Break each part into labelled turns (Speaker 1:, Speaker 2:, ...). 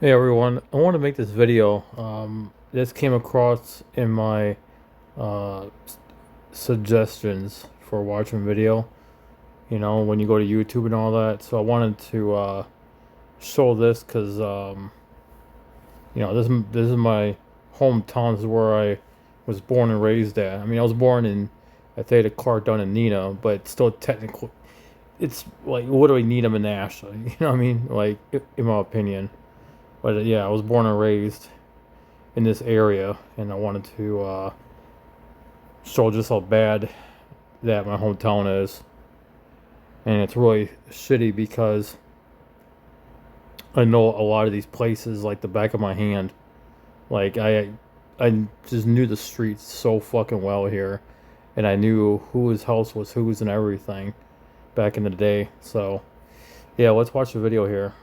Speaker 1: Hey everyone, I want to make this video. This came across in my suggestions for watching video. You know, when you go to YouTube and all that. So I wanted to show this because you know this is my hometown. This is where I was born and raised at. I mean, I was born in at Theta Clark in Nina, but still technically, it's like literally Nina menasha. You know what I mean? Like in my opinion. But yeah, I was born and raised in this area, and I wanted to show just how bad that my hometown is. And it's really shitty because I know a lot of these places like the back of my hand. Like I just knew the streets so fucking well here, and I knew whose house was whose and everything back in the day. So yeah, let's watch the video here.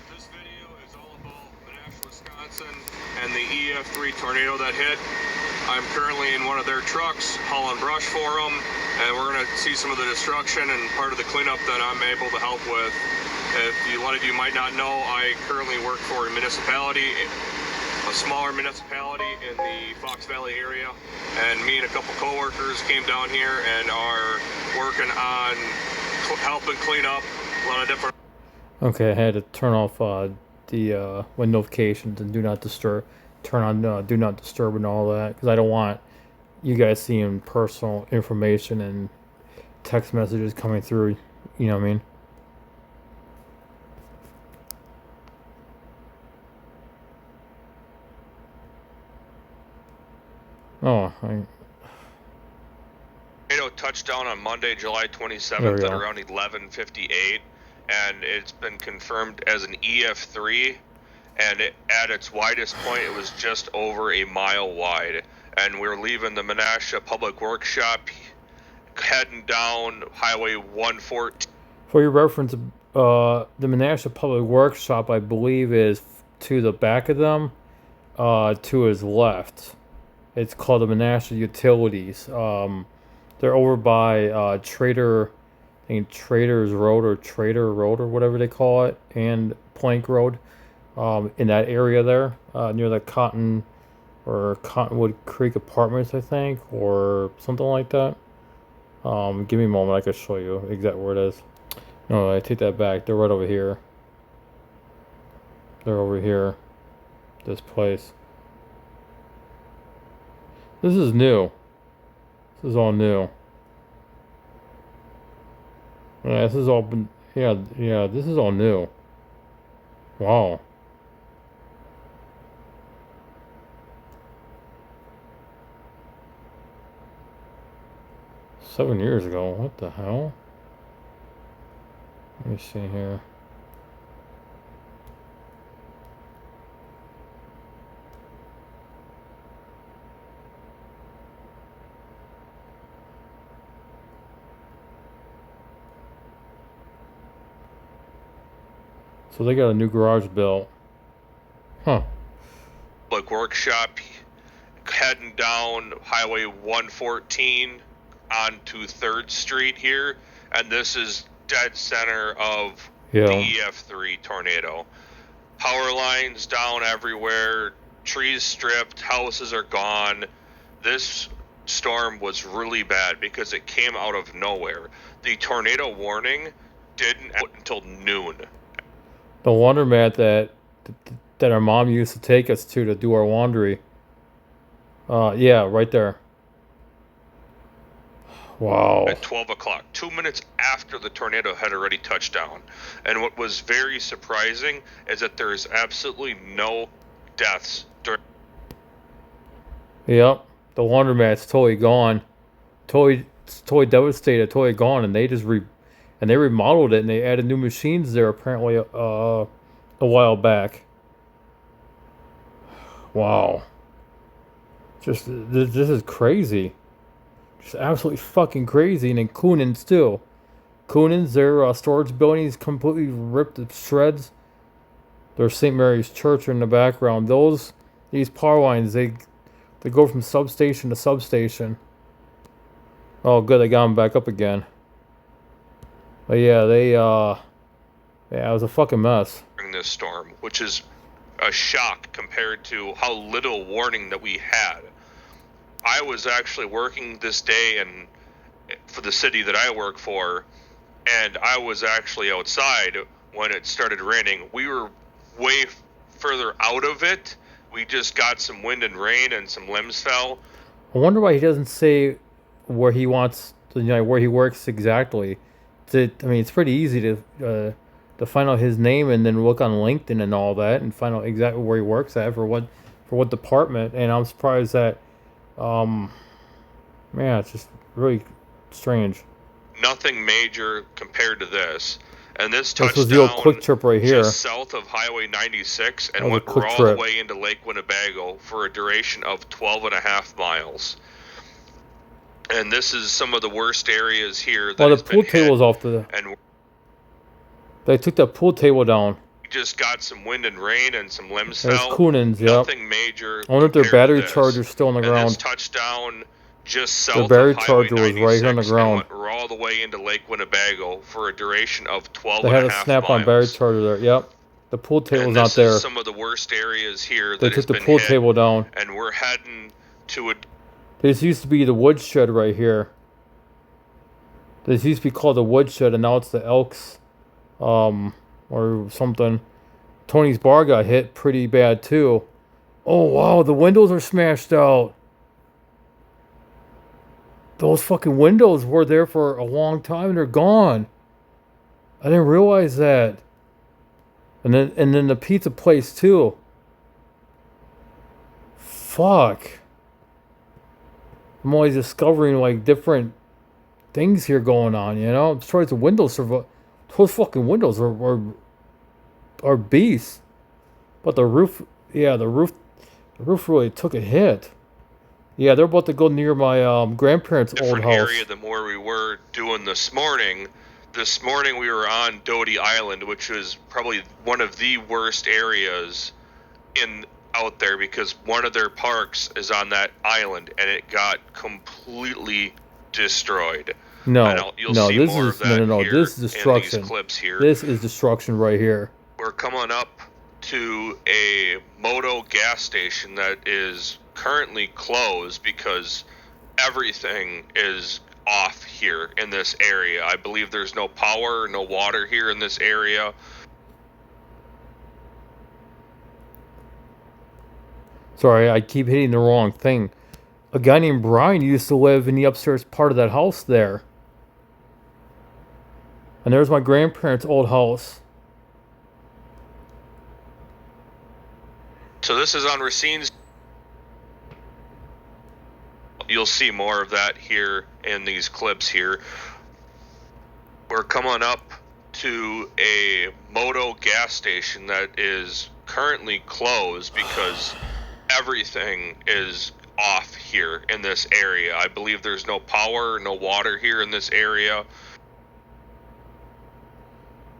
Speaker 2: This video is all about menasha, Wisconsin, and the EF3 tornado that hit. I'm currently in one of their trucks hauling brush for them, and we're going to see some of the destruction and part of the cleanup that I'm able to help with. A lot of you might not know, I currently work for a municipality, a smaller municipality in the Fox Valley area, and me and a couple co-workers came down here and are working on helping clean up a lot of different.
Speaker 1: Okay, I had to turn off the when notifications and do not disturb, turn on do not disturb and all that because I don't want you guys seeing personal information and text messages coming through. You know what I mean? Oh,
Speaker 2: Tornado touchdown on Monday, July
Speaker 1: there we
Speaker 2: 27th at
Speaker 1: go.
Speaker 2: around 11:58, and it's been confirmed as an EF3. And at its widest point, it was just over a mile wide. And we're leaving the Menasha Public Workshop, heading down Highway 114.
Speaker 1: For your reference, the Menasha Public Workshop, I believe, is to the back of them, to his left. It's called the Menasha Utilities. They're over by Trader, I think Trader's Road or Trader Road or whatever they call it, and Plank Road. In that area there, near the Cotton or Cottonwood Creek Apartments, I think, or something like that. Give me a moment, I can show you exactly where it is. No, I take that back. They're right over here. They're over here. This place. This is new. This is all new. Yeah, this is all been. Yeah. This is all new. Wow. $7 years ago. What the hell? Let me see here. So they got a new garage built. Huh.
Speaker 2: Public Workshop, heading down Highway 114 onto 3rd Street here. And this is dead center of the
Speaker 1: Yeah.
Speaker 2: EF3 tornado. Power lines down everywhere, trees stripped, houses are gone. This storm was really bad because it came out of nowhere. The tornado warning didn't out until noon.
Speaker 1: The laundromat that our mom used to take us to do our laundry. Yeah, right there. Wow.
Speaker 2: At 12 o'clock, 2 minutes after the tornado had already touched down. And what was very surprising is that there is absolutely no deaths during.
Speaker 1: Yep. The laundromat's totally gone. Totally devastated, totally gone, and they remodeled it and they added new machines there apparently a while back. Wow. This is crazy. Just absolutely fucking crazy. And then Coonan's too. Coonan's, their storage building is completely ripped to shreds. There's St. Mary's Church in the background. These power lines, they go from substation to substation. Oh, good, they got them back up again. But yeah, yeah, it was a fucking mess.
Speaker 2: during this storm, which is a shock compared to how little warning that we had. I was actually working this day for the city that I work for, and I was actually outside when it started raining. We were way further out of it. We just got some wind and rain and some limbs fell.
Speaker 1: I wonder why he doesn't say where he wants, where he works exactly. I mean, it's pretty easy to find out his name and then look on LinkedIn and all that and find out exactly where he works at for what department. And I'm surprised that, man, it's just really strange.
Speaker 2: Nothing major compared to this. And this
Speaker 1: was the old quick trip right here,
Speaker 2: just south of Highway 96 and went all the way into Lake Winnebago for a duration of 12.5 miles. And this is some of the worst areas here.
Speaker 1: Well, the pool table's off and they took the pool table down.
Speaker 2: We just got some wind and rain and some limbs fell.
Speaker 1: Coonins,
Speaker 2: Nothing major.
Speaker 1: I wonder if their battery charger's still on the ground.
Speaker 2: This touchdown just south
Speaker 1: the battery
Speaker 2: of Highway
Speaker 1: charger was right here on the ground.
Speaker 2: Went all the way into Lake Winnebago for a duration of 12
Speaker 1: They had a snap-on battery charger there. Yep. The pool table's not there.
Speaker 2: This is some of the worst areas here.
Speaker 1: They took the pool table down.
Speaker 2: And we're heading to a...
Speaker 1: This used to be the woodshed right here. This used to be called the woodshed, and now it's the Elks, or something. Tony's bar got hit pretty bad too. Oh wow, the windows are smashed out. Those fucking windows were there for a long time and they're gone. I didn't realize that. And then the pizza place too. Fuck. I'm always discovering like different things here going on, you know? I'm sorry, the windows those fucking windows are beasts. But the roof, yeah, the roof really took a hit. Yeah, they're about to go near my grandparents' old house.
Speaker 2: Area than where we were doing this morning. This morning we were on Doty Island, which was probably one of the worst areas out there because one of their parks is on that island and it got completely destroyed.
Speaker 1: No, this is destruction.
Speaker 2: Clips here.
Speaker 1: This is destruction right here.
Speaker 2: We're coming up to a Moto gas station that is currently closed because everything is off here in this area. I believe there's no power, no water here in this area.
Speaker 1: Sorry, I keep hitting the wrong thing. A guy named Brian used to live in the upstairs part of that house there. And there's my grandparents' old house.
Speaker 2: So this is on Racine's. You'll see more of that here in these clips here. We're coming up to a Moto gas station that is currently closed because everything is off here in this area. I believe there's no power, no water here in this area.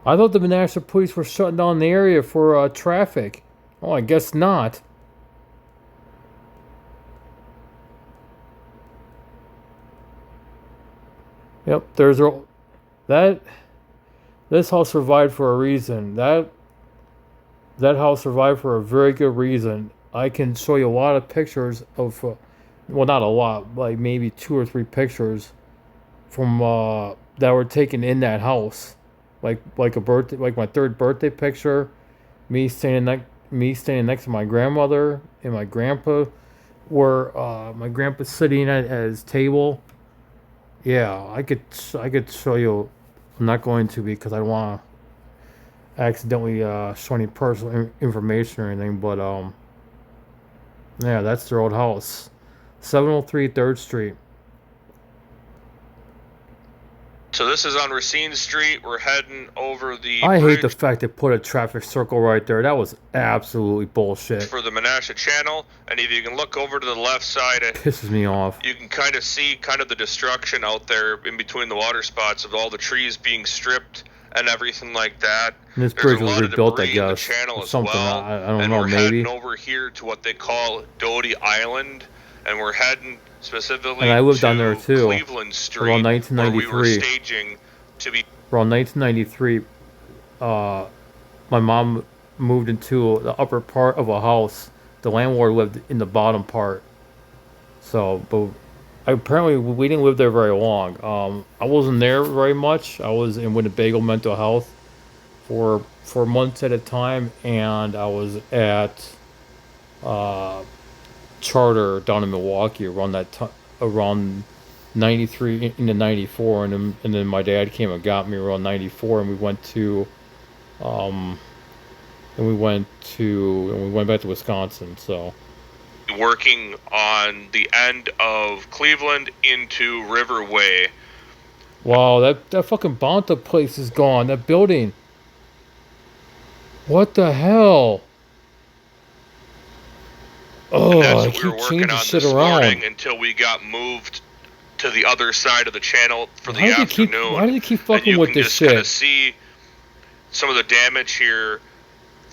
Speaker 1: I thought the menasha police were shutting down the area for traffic. Oh, I guess not. Yep, this house survived for a reason. That house survived for a very good reason. I can show you a lot of pictures of, well, not a lot, like maybe 2 or 3 pictures from that were taken in that house, like a birthday, like my 3rd birthday picture, me standing next to my grandmother and my grandpa, where my grandpa's sitting at his table. Yeah, I could show you. I'm not going to because I don't want to accidentally show any personal information or anything. But yeah, that's their old house, 703 3rd Street.
Speaker 2: So this is on Racine Street. We're heading over the
Speaker 1: I hate the fact they put a traffic circle right there. That was absolutely bullshit.
Speaker 2: For the Menasha channel, and if you can look over to the left side, it
Speaker 1: pisses me off.
Speaker 2: You can kind of see the destruction out there in between the water spots of all the trees being stripped and everything like that.
Speaker 1: And this bridge was rebuilt, I guess. Something,
Speaker 2: well.
Speaker 1: I don't
Speaker 2: and
Speaker 1: know,
Speaker 2: we're
Speaker 1: maybe.
Speaker 2: Heading over here to what they call Doty Island, and we're heading specifically
Speaker 1: and I lived
Speaker 2: to
Speaker 1: down there too,
Speaker 2: Cleveland Street,
Speaker 1: around 1993.
Speaker 2: where we were staging to be.
Speaker 1: Around 1993, my mom moved into the upper part of a house. The landlord lived in the bottom part. So, but apparently we didn't live there very long. I wasn't there very much. I was in Winnebago Mental Health for months at a time, and I was at uh, Charter down in Milwaukee around around 93 into 94, and then my dad came and got me around 94, and um, we went back to Wisconsin. So
Speaker 2: Working on the end of Cleveland into Riverway.
Speaker 1: wow, that fucking Bonta place is gone. That building. What the hell?
Speaker 2: And
Speaker 1: Oh,
Speaker 2: that's
Speaker 1: I
Speaker 2: what we were
Speaker 1: keep
Speaker 2: working
Speaker 1: changing
Speaker 2: on
Speaker 1: shit
Speaker 2: this
Speaker 1: around.
Speaker 2: morning until we got moved to the other side of the channel for
Speaker 1: Why
Speaker 2: the
Speaker 1: do they keep? Why
Speaker 2: afternoon.
Speaker 1: do they keep
Speaker 2: And
Speaker 1: fucking
Speaker 2: you
Speaker 1: with
Speaker 2: can
Speaker 1: this
Speaker 2: just kind of
Speaker 1: shit?
Speaker 2: see some of the damage here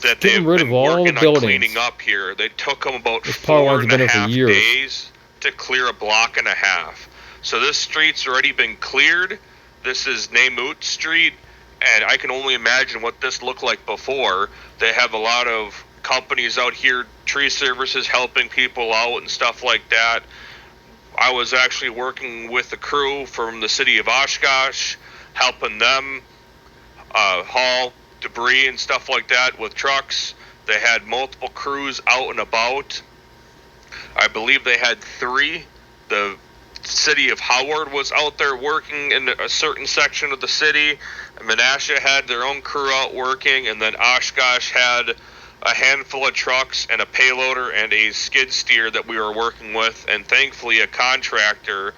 Speaker 1: Just
Speaker 2: that
Speaker 1: getting
Speaker 2: they've
Speaker 1: rid of
Speaker 2: been
Speaker 1: all the
Speaker 2: working on cleaning
Speaker 1: buildings.
Speaker 2: up here. They took them about
Speaker 1: This power
Speaker 2: four
Speaker 1: line's
Speaker 2: and
Speaker 1: been
Speaker 2: a
Speaker 1: there for
Speaker 2: half
Speaker 1: years.
Speaker 2: days to clear a block and a half. So this street's already been cleared. This is Namut Street, and I can only imagine what this looked like before. They have a lot of companies out here, tree services, helping people out and stuff like that. I was actually working with a crew from the city of Oshkosh, helping them haul debris and stuff like that with trucks. They had multiple crews out and about. I believe they had 3. The city of Howard was out there working in a certain section of the city. Menasha had their own crew out working, and then Oshkosh had a handful of trucks and a payloader and a skid steer that we were working with, and thankfully a contractor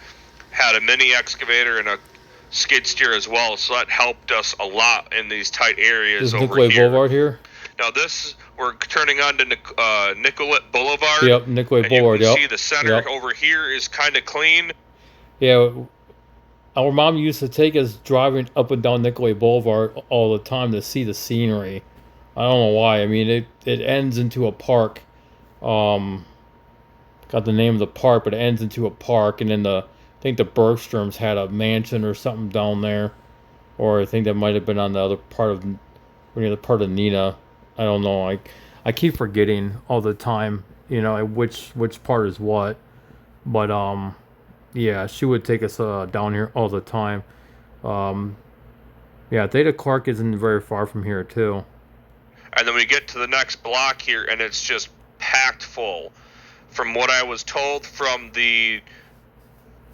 Speaker 2: had a mini excavator and a skid steer as well, so that helped us a lot in these tight
Speaker 1: This
Speaker 2: areas
Speaker 1: is
Speaker 2: over
Speaker 1: Nicolay
Speaker 2: here.
Speaker 1: Boulevard here.
Speaker 2: Now this, we're turning on to Nicollet Boulevard.
Speaker 1: Yep, Nicolay
Speaker 2: And
Speaker 1: Boulevard.
Speaker 2: you can
Speaker 1: Yep.
Speaker 2: see the center
Speaker 1: Yep.
Speaker 2: over here is kind of clean.
Speaker 1: Yeah, our mom used to take us driving up and down Nicolay Boulevard all the time to see the scenery. I don't know why. I mean, it ends into a park. Um, got the name of the park, but it ends into a park, and then I think the Bergstroms had a mansion or something down there, or I think that might have been on the other part of near the part of Nina. I don't know. I keep forgetting all the time. You know which part is what. But yeah, she would take us down here all the time. Um, yeah, Theta Clark isn't very far from here too.
Speaker 2: And then we get to the next block here, and it's just packed full. From what I was told from the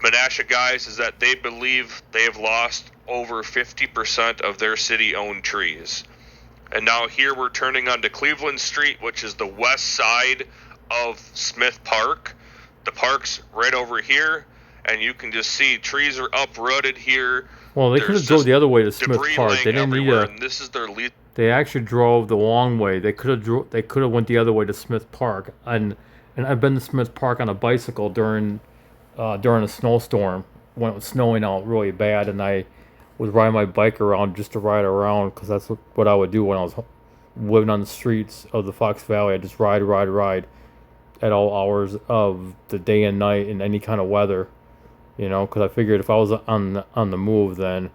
Speaker 2: menasha guys is that they believe they have lost over 50% of their city-owned trees. And now here we're turning onto Cleveland Street, which is the west side of Smith Park. The park's right over here, and you can just see trees are uprooted here.
Speaker 1: Well, they could have drove the other way to Smith
Speaker 2: Debris
Speaker 1: Park.
Speaker 2: laying
Speaker 1: They didn't need
Speaker 2: everywhere,
Speaker 1: a.
Speaker 2: and this is their lead.
Speaker 1: They actually drove the long way. They could have went the other way to Smith Park. And I've been to Smith Park on a bicycle during a snowstorm when it was snowing out really bad, and I was riding my bike around just to ride around because that's what I would do when I was living on the streets of the Fox Valley. I just ride at all hours of the day and night in any kind of weather, you know, because I figured if I was on the move, then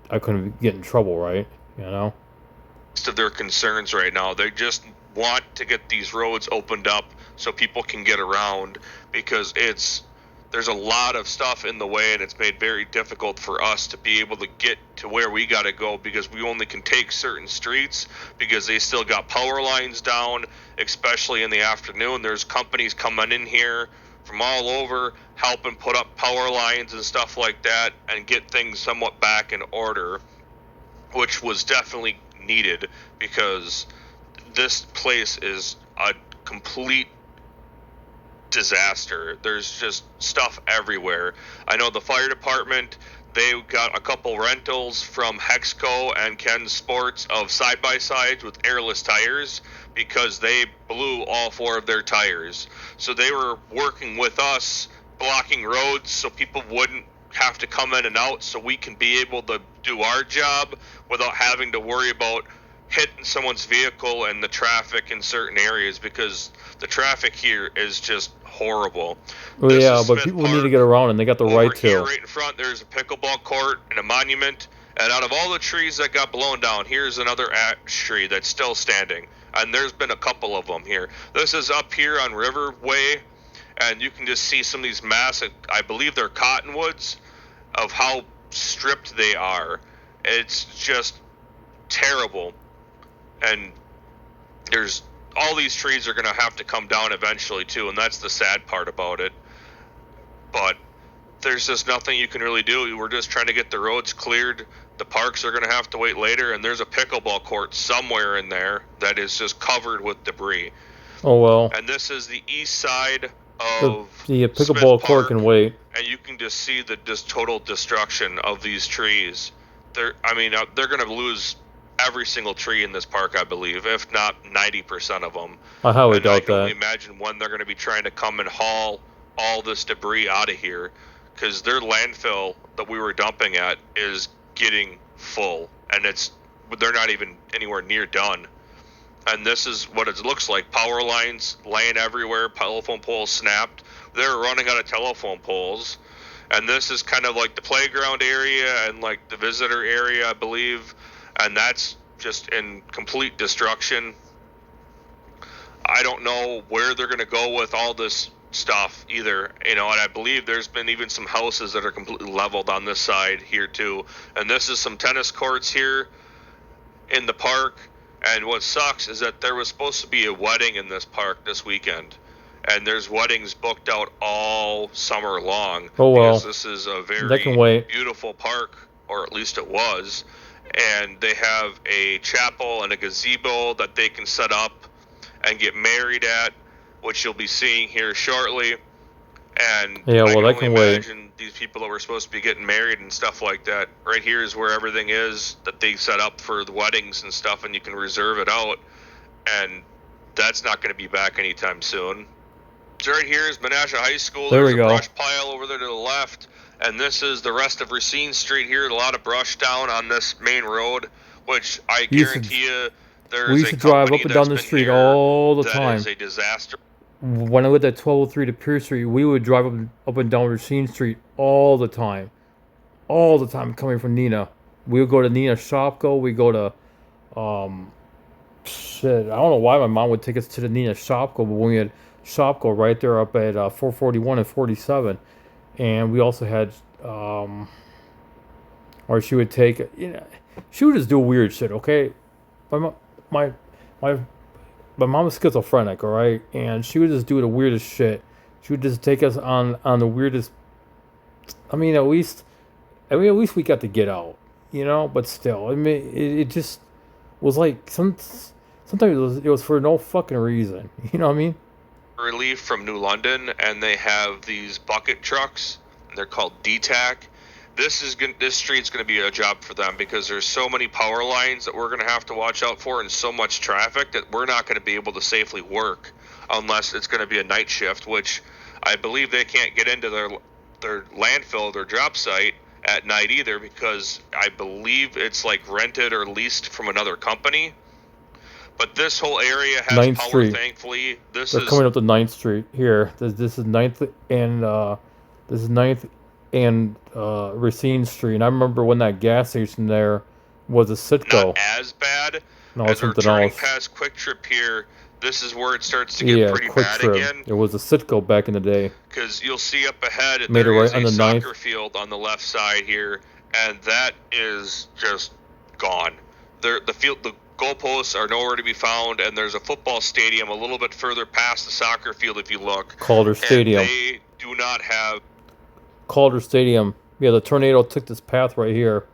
Speaker 1: I couldn't get in trouble, right? You know.
Speaker 2: Of their concerns right now. They just want to get these roads opened up so people can get around, because there's a lot of stuff in the way, and it's made very difficult for us to be able to get to where we got to go, because we only can take certain streets because they still got power lines down, especially in the afternoon. There's companies coming in here from all over helping put up power lines and stuff like that and get things somewhat back in order, which was definitely needed, because this place is a complete disaster. There's just stuff everywhere. I know the fire department, they got a couple rentals from Hexco and Ken Sports of side-by-sides with airless tires because they blew all 4 of their tires. So they were working with us, blocking roads so people wouldn't have to come in and out, so we can be able to do our job without having to worry about hitting someone's vehicle and the traffic in certain areas, because the traffic here is just horrible.
Speaker 1: Well, yeah, but people need to get around, and they got the right
Speaker 2: Over here,
Speaker 1: to.
Speaker 2: right in front, there's a pickleball court and a monument, And out of all the trees that got blown down, here's another ash tree that's still standing. And there's been a couple of them here. This is up here on Riverway, and you can just see some of these massive, I believe they're cottonwoods, of how stripped they are. It's just terrible. And there's all these trees are going to have to come down eventually too, and that's the sad part about it. But there's just nothing you can really do. We're just trying to get the roads cleared. The parks are going to have to wait later, and there's a pickleball court somewhere in there that is just covered with debris.
Speaker 1: Oh well.
Speaker 2: And this is the east side
Speaker 1: The,
Speaker 2: of
Speaker 1: the
Speaker 2: Smith
Speaker 1: pickleball court
Speaker 2: Park,
Speaker 1: can wait.
Speaker 2: and you can just see the just total destruction of these trees. They're going to lose every single tree in this park, I believe, if not 90% of them.
Speaker 1: I highly
Speaker 2: And
Speaker 1: doubt
Speaker 2: I can
Speaker 1: that.
Speaker 2: only imagine when they're going to be trying to come and haul all this debris out of here, because their landfill that we were dumping at is getting full, and they're not even anywhere near done. And this is what it looks like. Power lines laying everywhere, telephone poles snapped. They're running out of telephone poles. And this is kind of like the playground area and like the visitor area, I believe. And that's just in complete destruction. I don't know where they're going to go with all this stuff either, and I believe there's been even some houses that are completely leveled on this side here too. And this is some tennis courts here in the park. And what sucks is that there was supposed to be a wedding in this park this weekend, and there's weddings booked out all summer long.
Speaker 1: Oh well.
Speaker 2: Because this is a very
Speaker 1: They can wait.
Speaker 2: beautiful park, or at least it was, and they have a chapel and a gazebo that they can set up and get married at, which you'll be seeing here shortly. And
Speaker 1: Yeah, well,
Speaker 2: I
Speaker 1: they
Speaker 2: can
Speaker 1: can
Speaker 2: only
Speaker 1: wait.
Speaker 2: imagine these people that were supposed to be getting married and stuff like that. Right here is where everything is that they set up for the weddings and stuff, and you can reserve it out. And that's not going to be back anytime soon. So right here is Menasha High School.
Speaker 1: There
Speaker 2: There's
Speaker 1: we go.
Speaker 2: a brush pile over there to the left. And this is the rest of Racine Street here. A lot of brush down on this main road, which I
Speaker 1: You should-
Speaker 2: guarantee you there's
Speaker 1: We
Speaker 2: a
Speaker 1: used to drive
Speaker 2: company
Speaker 1: up and
Speaker 2: that's
Speaker 1: down the
Speaker 2: been
Speaker 1: street
Speaker 2: here
Speaker 1: all the
Speaker 2: that
Speaker 1: time.
Speaker 2: is a disaster.
Speaker 1: When I lived at 1203 to Pierce Street, we would drive up and down Racine Street all the time. All the time coming from Nina. We would go to Nina Shopko. We go to, shit, I don't know why my mom would take us to the Nina Shopko, but when we had Shopko right there up at 441 and 47. And we also had, or she would take, she would just do weird shit, okay? My mom was schizophrenic, all right, and she would just do the weirdest shit. She would just take us on the weirdest. At least we got to get out, But still, it just was like sometimes it was for no fucking reason. You know what I mean?
Speaker 2: Relief from New London, and they have these bucket trucks, and they're called DTAC. This street's going to be a job for them, because there's so many power lines that we're going to have to watch out for, and so much traffic that we're not going to be able to safely work unless it's going to be a night shift, which I believe they can't get into their landfill, their job site at night either, because I believe it's like rented or leased from another company. But this whole area has
Speaker 1: 9th
Speaker 2: power,
Speaker 1: Street.
Speaker 2: thankfully.
Speaker 1: They're coming up to 9th Street here. This is 9th and Racine Street. And I remember when that gas station there was a Citgo.
Speaker 2: Not as bad.
Speaker 1: No,
Speaker 2: As
Speaker 1: it's
Speaker 2: we're
Speaker 1: something
Speaker 2: turning
Speaker 1: else.
Speaker 2: past Quick Trip here, this is where it starts to get pretty
Speaker 1: Quick
Speaker 2: bad
Speaker 1: Trip.
Speaker 2: again.
Speaker 1: It was a Citgo back in the day.
Speaker 2: Because you'll see up ahead,
Speaker 1: Made it
Speaker 2: there
Speaker 1: right
Speaker 2: is
Speaker 1: on
Speaker 2: a
Speaker 1: the
Speaker 2: soccer
Speaker 1: 9th.
Speaker 2: field on the left side here, and that is just gone. The goalposts are nowhere to be found, and there's a football stadium a little bit further past the soccer field if you look.
Speaker 1: Calder Stadium.
Speaker 2: And they do not have...
Speaker 1: Calder Stadium. Yeah, the tornado took this path right here.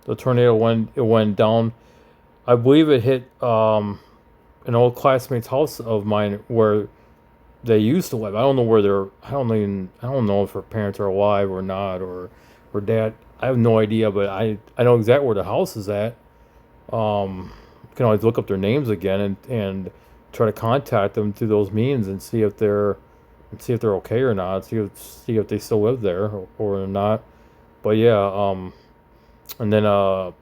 Speaker 1: The tornado went down. I believe it hit an old classmate's house of mine where they used to live. I don't know where they're. I don't know if her parents are alive or not, or dad. I have no idea, but I know exactly where the house is at. You can always look up their names again and try to contact them through those means and see if they're okay or not. See if they still live there or not. But yeah, and then a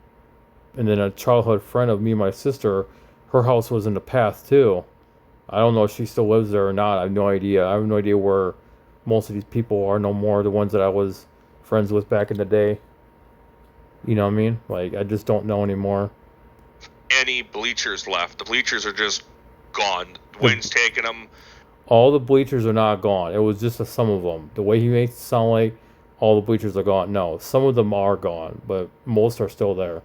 Speaker 1: childhood friend of me and my sister, her house was in the path too. I don't know if she still lives there or not. I have no idea. I have no idea where most of these people are no more. The ones that I was friends with back in the day. You know what I mean? Like, I just don't know anymore.
Speaker 2: Any bleachers left. The bleachers are just gone. The
Speaker 1: The
Speaker 2: wind's taking them.
Speaker 1: All the bleachers are not gone. It was just some of them. The way he makes it sound like all the bleachers are gone. No, some of them are gone, but most are still there.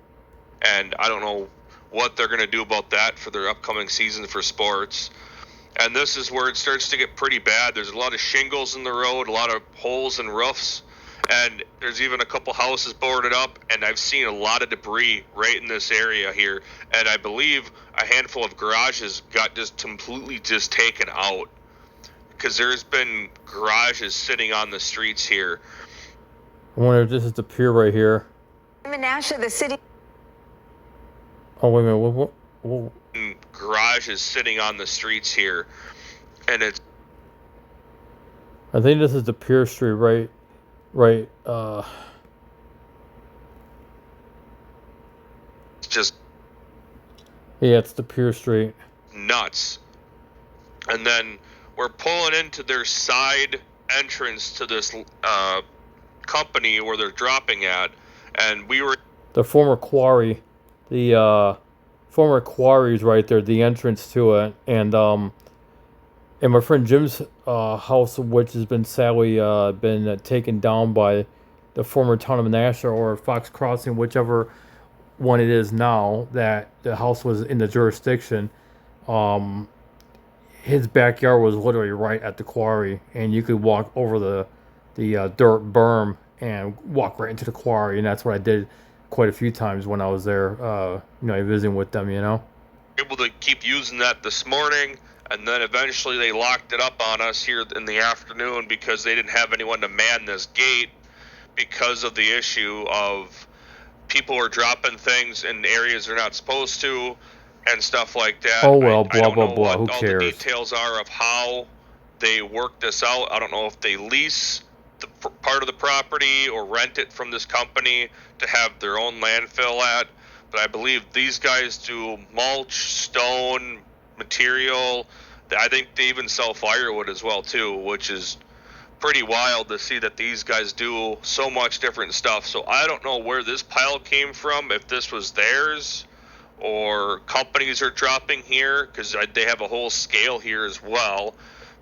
Speaker 2: And I don't know what they're going to do about that for their upcoming season for sports. And this is where it starts to get pretty bad. There's a lot of shingles in the road, a lot of holes in roofs, and there's even a couple houses boarded up, and I've seen a lot of debris right in this area here. And I believe a handful of garages got just completely just taken out because there's been garages sitting on the streets here.
Speaker 1: I wonder if this is the pier right here.
Speaker 3: Menasha, the city.
Speaker 1: Oh, wait a minute. What?
Speaker 2: Garages sitting on the streets here, and it's
Speaker 1: I think this is the pier street, right? Right.
Speaker 2: just
Speaker 1: Yeah, it's the pier street.
Speaker 2: nuts. And then we're pulling into their side entrance to this company where they're dropping at, and we were
Speaker 1: The former quarry. The former quarry is right there. The entrance to it, and my friend Jim's house, which has been sadly been taken down by the former town of menasha or Fox Crossing, whichever one it is now. That the house was in the jurisdiction. Um, his backyard was literally right at the quarry, and you could walk over the dirt berm and walk right into the quarry, and that's what I did quite a few times when I was there. Visiting with them.
Speaker 2: able to keep using that this morning, and then eventually they locked it up on us here in the afternoon because they didn't have anyone to man this gate because of the issue of people are dropping things in areas they're not supposed to and stuff like that.
Speaker 1: Oh well,
Speaker 2: I
Speaker 1: blah
Speaker 2: don't
Speaker 1: blah
Speaker 2: know
Speaker 1: blah.
Speaker 2: what
Speaker 1: Who
Speaker 2: all the
Speaker 1: cares?
Speaker 2: details are of how they work this out. I don't know if they lease the part of the property or rent it from this company to have their own landfill at. But I believe these guys do mulch, stone, material. I think they even sell firewood as well too, which is pretty wild to see that these guys do so much different stuff. So I don't know where this pile came from, if this was theirs or companies are dropping here, because they have a whole scale here as well.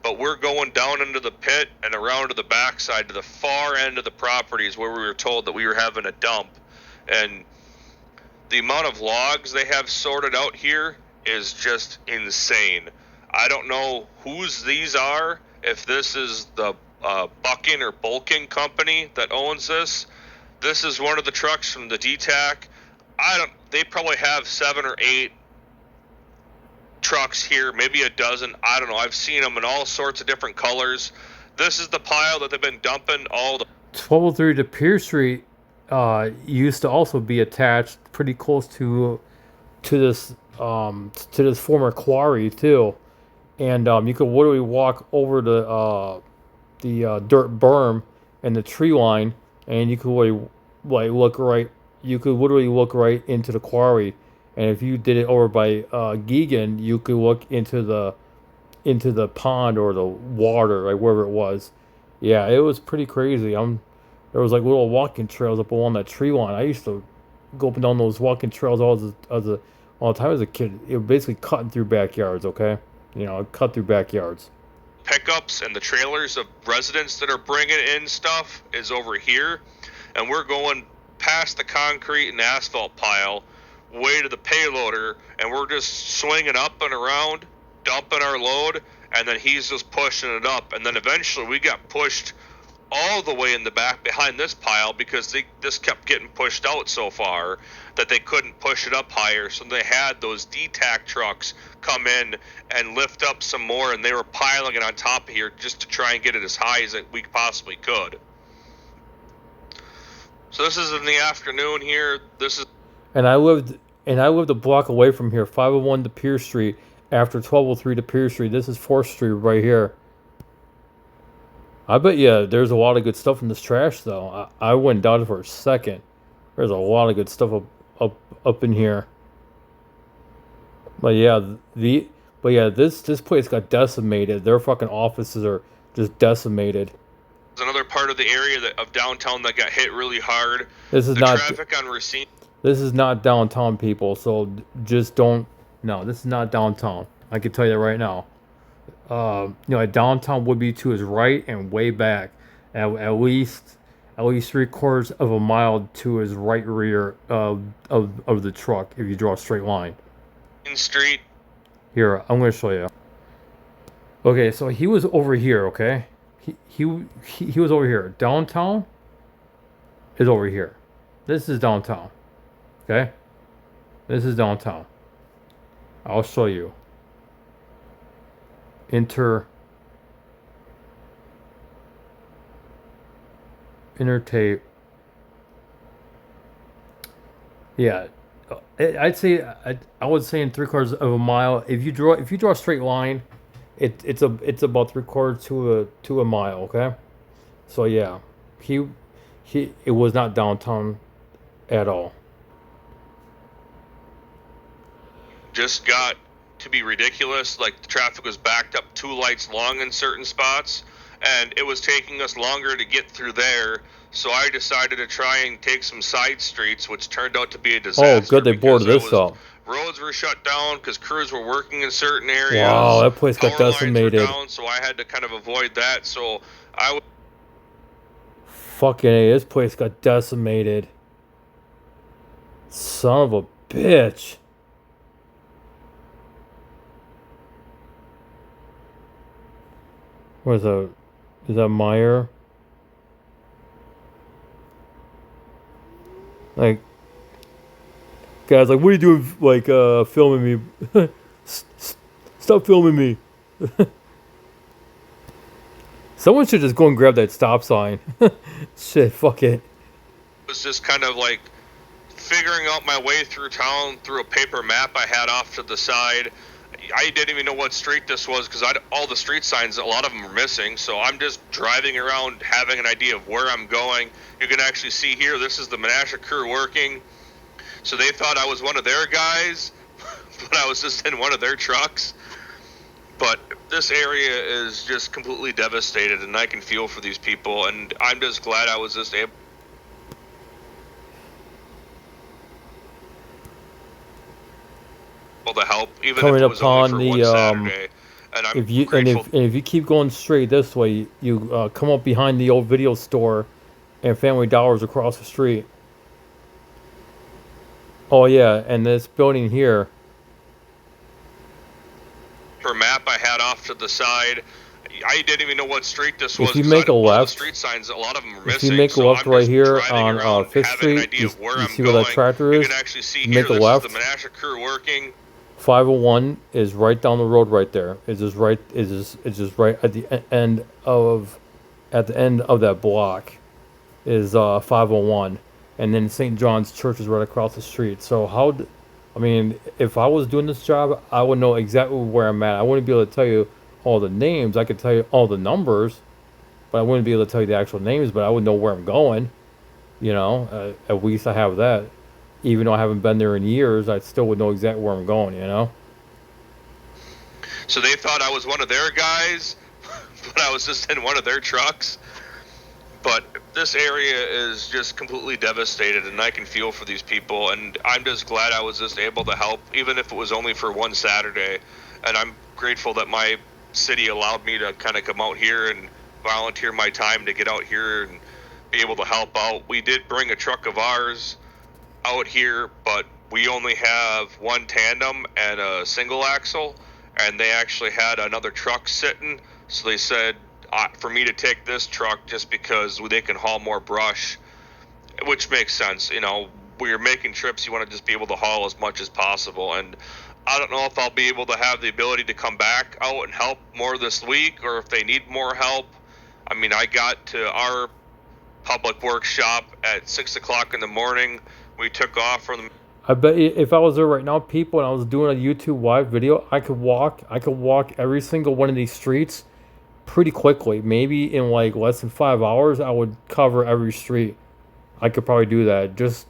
Speaker 2: But we're going down into the pit and around to the backside to the far end of the properties where we were told that we were having a dump. And the amount of logs they have sorted out here is just insane. I don't know whose these are, if this is the Bucking or Bulking company that owns this. This is one of the trucks from the DTAC. They probably have 7 or 8 trucks here, maybe a dozen. I don't know. I've seen them in all sorts of different colors. This is the pile that they've been dumping all the
Speaker 1: 1203 to Pier Street used to also be attached pretty close to this former quarry too, and you could literally walk over the dirt berm and the tree line, and you could literally look right. You could literally look right into the quarry, and if you did it over by Geegan, you could look into the pond or the water, like wherever it was. Yeah, it was pretty crazy. There was like little walking trails up along that tree line. I used to go up and down those walking trails all the time as a kid. It was basically cutting through backyards. Okay, cut through backyards.
Speaker 2: pickups and the trailers of residents that are bringing in stuff is over here, and we're going past the concrete and asphalt pile way to the payloader, and we're just swinging up and around, dumping our load, and then he's just pushing it up. And then eventually we got pushed all the way in the back behind this pile because this kept getting pushed out so far that they couldn't push it up higher. So they had those DTAC trucks come in and lift up some more, and they were piling it on top of here just to try and get it as high as we possibly could. So this is in the afternoon here. This is
Speaker 1: And I lived a block away from here, 501 to Pier Street. After 1203 to Pier Street, this is 4th Street right here. I bet you there's a lot of good stuff in this trash, though. I wouldn't doubt it for a second. There's a lot of good stuff up in here. But yeah, this place got decimated. Their fucking offices are just decimated.
Speaker 2: another part of the area of downtown that got hit really hard.
Speaker 1: This is
Speaker 2: the
Speaker 1: not
Speaker 2: traffic on Racine.
Speaker 1: This is not downtown, people. So just don't. No, this is not downtown. I can tell you that right now. Downtown Woodby 2 is right and way back, at least 3/4 of a mile to his right rear of the truck. If you draw a straight line.
Speaker 2: Street.
Speaker 1: Here, I'm gonna show you. Okay, so he was over here. Okay, he was over here. Downtown is over here. This is downtown. Okay, this is downtown. I'll show you. Intertape. Yeah, I'd say I would say in 3/4 of a mile. If you draw a straight line, it's about 3/4 to a mile. Okay, so yeah, it was not downtown at all.
Speaker 2: Just got to be ridiculous. Like, the traffic was backed up 2 lights long in certain spots, and it was taking us longer to get through there. So I decided to try and take some side streets, which turned out to be a disaster.
Speaker 1: Oh, good, they boarded this up.
Speaker 2: Roads were shut down because crews were working in certain areas.
Speaker 1: Wow, that place got decimated.
Speaker 2: Lines were down, so I had to kind of avoid that. So
Speaker 1: fucking A, this place got decimated. Son of a bitch. What is that? Is that Meyer? Like, guys, like, what are you doing? Like, filming me? Stop filming me. Someone should just go and grab that stop sign. Shit, fuck it.
Speaker 2: It was just kind of like figuring out my way through town through a paper map I had off to the side. I didn't even know what street this was because all the street signs, a lot of them were missing. So I'm just driving around having an idea of where I'm going. You can actually see here, this is the menasha crew working. So they thought I was one of their guys, but I was just in one of their trucks. But this area is just completely devastated, and I can feel for these people. And I'm just glad I was just able to help, even
Speaker 1: coming
Speaker 2: if it was only
Speaker 1: upon
Speaker 2: for one Saturday. And I'm grateful.
Speaker 1: If you keep going straight this way, you come up behind the old video store and Family Dollar's across the street. Oh yeah, and this building here.
Speaker 2: Per map I had off to the side, I didn't even know what street this was.
Speaker 1: If you make a left,
Speaker 2: all the street signs, a lot of them were missing.
Speaker 1: If you make a left right here on 5th Street, you see where that tractor is.
Speaker 2: You can actually see
Speaker 1: make
Speaker 2: here,
Speaker 1: a left.
Speaker 2: This is the menasha crew working.
Speaker 1: 501 is right down the road right there. It's just right at the end of that block is 501, and then St. John's Church is right across the street. So if I was doing this job, I would know exactly where I'm at. I wouldn't be able to tell you all the names. I could tell you all the numbers, but I wouldn't be able to tell you the actual names. But I would know where I'm going. At least I have that. Even though I haven't been there in years, I still would know exactly where I'm going,
Speaker 2: So they thought I was one of their guys, but I was just in one of their trucks. But this area is just completely devastated, and I can feel for these people. And I'm just glad I was just able to help, even if it was only for one Saturday. And I'm grateful that my city allowed me to kind of come out here and volunteer my time to get out here and be able to help out. We did bring a truck of ours out here, but we only have one tandem and a single axle, and they actually had another truck sitting, so they said for me to take this truck just because they can haul more brush, which makes sense. When you're making trips, you want to just be able to haul as much as possible. And I don't know if I'll be able to have the ability to come back out and help more this week, or if they need more help. I got to our public works shop at 6 o'clock in the morning. We took off from the...
Speaker 1: I bet if I was there right now, people, and I was doing a YouTube live video, I could walk every single one of these streets pretty quickly. Maybe in like less than 5 hours, I would cover every street. I could probably do that just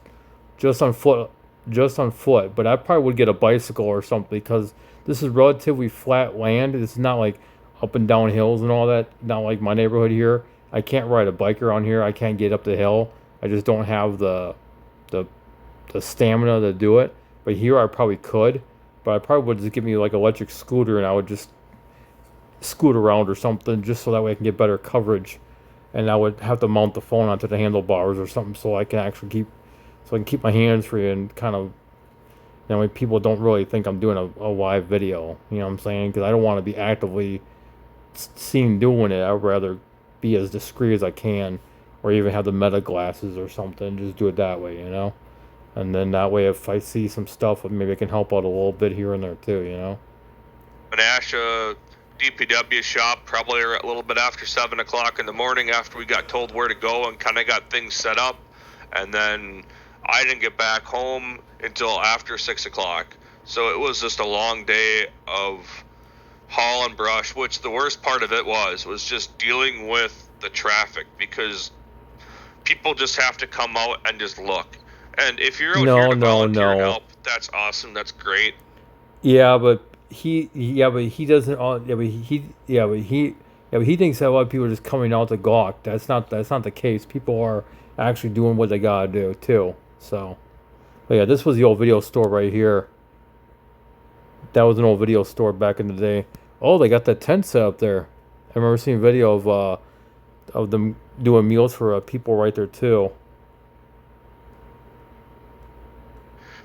Speaker 1: on foot. But I probably would get a bicycle or something, because this is relatively flat land. It's not like up and down hills and all that. Not like my neighborhood here. I can't ride a bike around here. I can't get up the hill. I just don't have the the stamina to do it. But here I probably could. But I probably would just give me like an electric scooter and I would just scoot around or something just so that way I can get better coverage. And I would have to mount the phone onto the handlebars or something so I can actually keep my hands free and kind of, people don't really think I'm doing a live video. You know what I'm saying? Because I don't want to be actively seen doing it. I'd rather be as discreet as I can, or even have the meta glasses or something. Just do it that way. And then that way, if I see some stuff, maybe I can help out a little bit here and there too.
Speaker 2: menasha DPW shop probably a little bit after 7 o'clock in the morning after we got told where to go and kind of got things set up. And then I didn't get back home until after 6 o'clock. So it was just a long day of hauling brush, which the worst part of it was just dealing with the traffic, because people just have to come out and just look. And if you're out here to volunteer help, that's awesome. That's great.
Speaker 1: Yeah, but he doesn't. But he thinks that a lot of people are just coming out to gawk. That's not the case. People are actually doing what they gotta do too. So, but yeah, this was the old video store right here. That was an old video store back in the day. Oh, they got that tent set up there. I remember seeing a video of them doing meals for people right there too.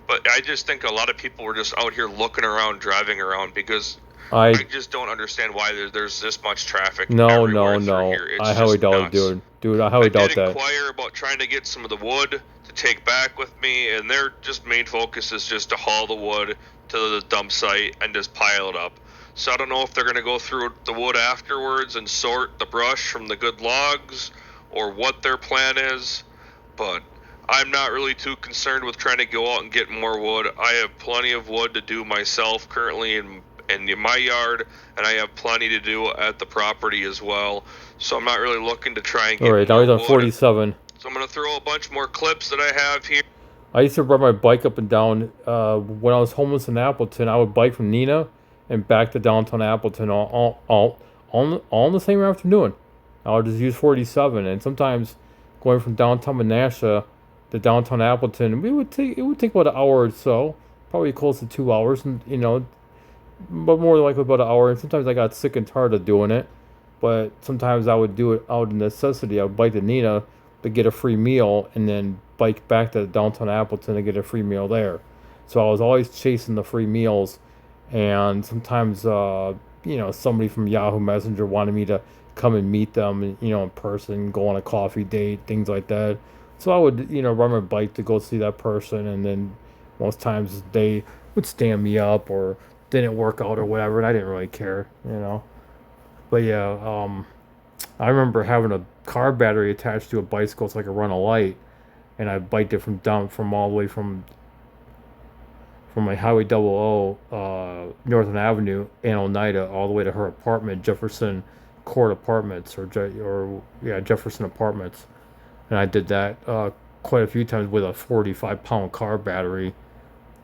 Speaker 2: But I just think a lot of people were just out here looking around, driving around, because I just don't understand why there's this much traffic.
Speaker 1: No.
Speaker 2: Here.
Speaker 1: I highly doubt it, dude. I highly doubt that. I did
Speaker 2: inquire about trying to get some of the wood to take back with me, and their just main focus is just to haul the wood to the dump site and just pile it up. So I don't know if they're going to go through the wood afterwards and sort the brush from the good logs, or what their plan is, but I'm not really too concerned with trying to go out and get more wood. I have plenty of wood to do myself currently in my yard, and I have plenty to do at the property as well. So I'm not really looking to try and get
Speaker 1: Alright, now he's on 47.
Speaker 2: So I'm going to throw a bunch more clips that I have here.
Speaker 1: I used to ride my bike up and down when I was homeless in Appleton. I would bike from Neenah and back to downtown Appleton all in the same afternoon. I would just use 47, and sometimes going from downtown Menasha to downtown Appleton, it would take about an hour or so, probably close to 2 hours, and but more likely about an hour. And sometimes I got sick and tired of doing it, but sometimes I would do it out of necessity. I would bike to Neenah to get a free meal, and then bike back to downtown Appleton to get a free meal there. So I was always chasing the free meals, and sometimes somebody from Yahoo Messenger wanted me to come and meet them, in person, go on a coffee date, things like that. So I would, ride my bike to go see that person, and then most times they would stand me up or didn't work out or whatever, and I didn't really care. But yeah, I remember having a car battery attached to a bicycle so I could run a light, and I biked it from all the way from my Highway 00, Northern Avenue in Oneida, all the way to her apartment, Jefferson Court Apartments, Jefferson Apartments. And I did that quite a few times with a 45-pound car battery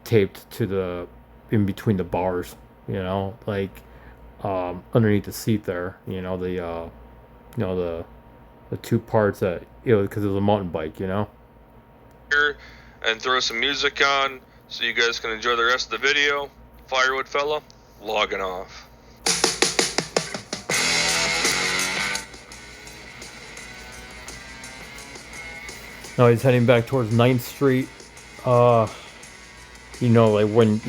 Speaker 1: taped to in between the bars, underneath the seat there, the two parts that, because it was a mountain bike,
Speaker 2: Here, and throw some music on so you guys can enjoy the rest of the video. Firewood fella, logging off.
Speaker 1: Now he's heading back towards 9th Street. Like when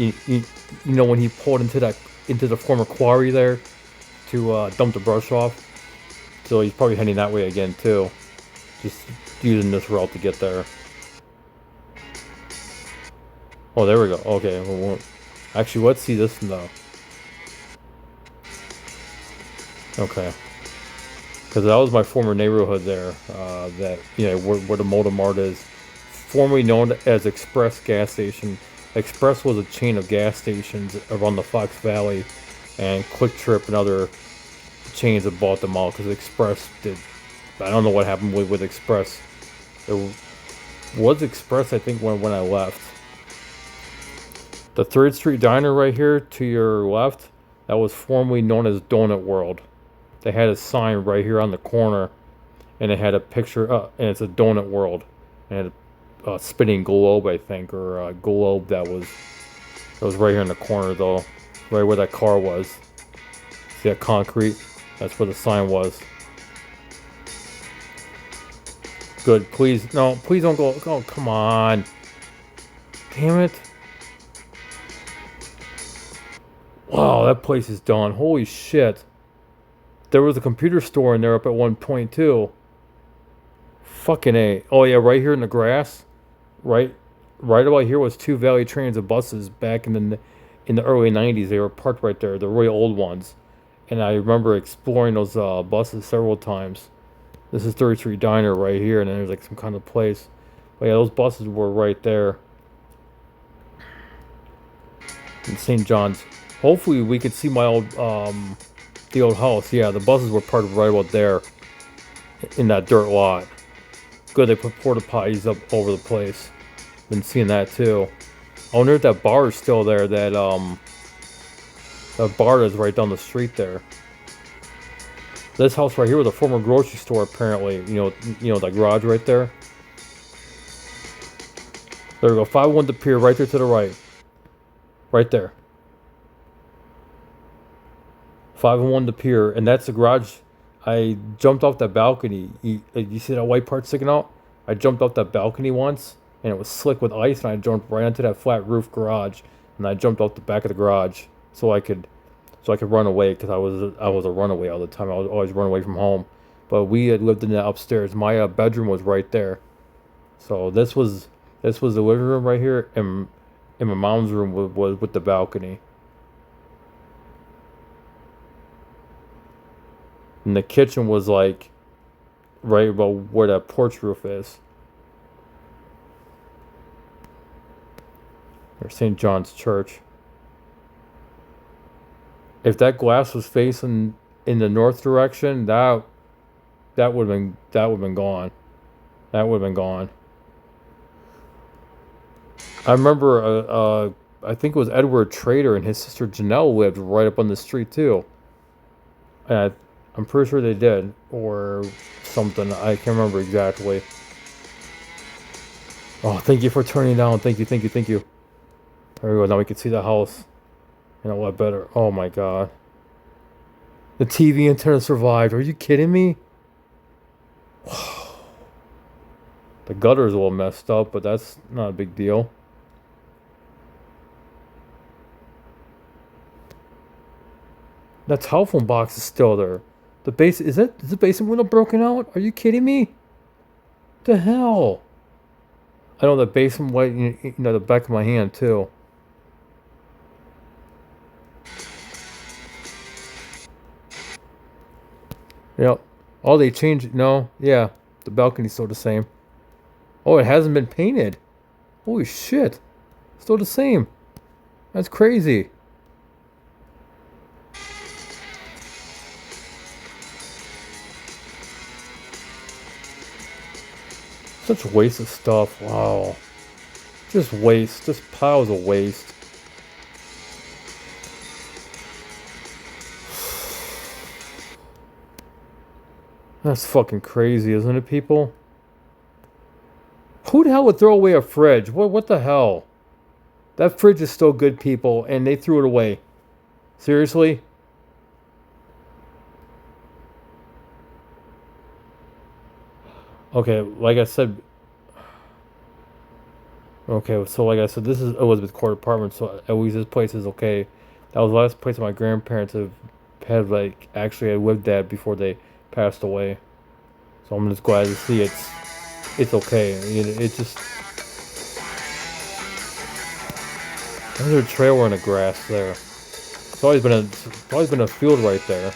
Speaker 1: when he pulled into the former quarry there to dump the brush off. So he's probably heading that way again too. Just using this route to get there. Oh, there we go. Okay, well, actually, let's see this now. Okay. Because that was my former neighborhood there, where the Motor Mart is, formerly known as Express gas station. Express was a chain of gas stations around the Fox Valley, and Quick Trip and other chains have bought them out because Express did. I don't know what happened with Express. It was Express, I think, when I left. The 3rd Street Diner right here to your left, that was formerly known as Donut World. They had a sign right here on the corner, and it had a picture, and it's a donut world, and it had a spinning globe, I think, or a globe that was right here in the corner though, right where that car was. See that concrete? That's where the sign was. Good, please, no, please don't go. Oh, come on. Damn it. Wow, that place is done. Holy shit. There was a computer store in there up at one point too. Fucking A. Oh yeah, right here in the grass. Right about here was two Valley trains of buses back in the early 90s. They were parked right there, the really old ones. And I remember exploring those buses several times. This is 33 Diner right here, and then there's like some kind of place. But yeah, those buses were right there. In St. John's. Hopefully we could see my old the old house. Yeah, the buses were parked right about there in that dirt lot. Good, they put porta potties up over the place. Been seeing that too. I wonder if that bar is still there. That bar is right down the street there. This house right here was a former grocery store apparently. You know that garage right there. There we go. 501 the pier right there to the right. Right there. 501 the pier, and that's the garage. I jumped off that balcony. You see that white part sticking out? I jumped off that balcony once, and it was slick with ice, and I jumped right onto that flat roof garage, and I jumped off the back of the garage so I could run away because I was a runaway all the time. I was always running away from home. But we had lived in the upstairs. My bedroom was right there, so this was the living room right here, and my mom's room was with the balcony. And the kitchen was like right about where that porch roof is. Or St. John's Church. If that glass was facing in the north direction, that would have been gone. That would have been gone. I remember I think it was Edward Trader and his sister Janelle lived right up on the street too. And I'm pretty sure they did, or something. I can't remember exactly. Oh, thank you for turning down. Thank you, thank you, thank you. There we go. Now we can see the house. You know what? Better. Oh my god. The TV antenna survived. Are you kidding me? The gutter's a little messed up, but that's not a big deal. That telephone box is still there. Is the basement window broken out? Are you kidding me? The hell? I know the basement white, you know, the back of my hand too. Yep. Oh, they changed. No, yeah, the balcony's still the same. Oh, it hasn't been painted. Holy shit! Still the same. That's crazy. Such waste of stuff. Wow. Just waste. Just piles of waste. That's fucking crazy, isn't it, people? Who the hell would throw away a fridge? What the hell? That fridge is still good, people, and they threw it away. Seriously? Okay, like I said. Okay, so like I said, this is Elizabeth Court Apartments, so at least this place is okay. That was the last place my grandparents had like actually had lived at before they passed away. So I'm just glad to see it's okay. It just there's a trailer in the grass there. It's always been a field right there.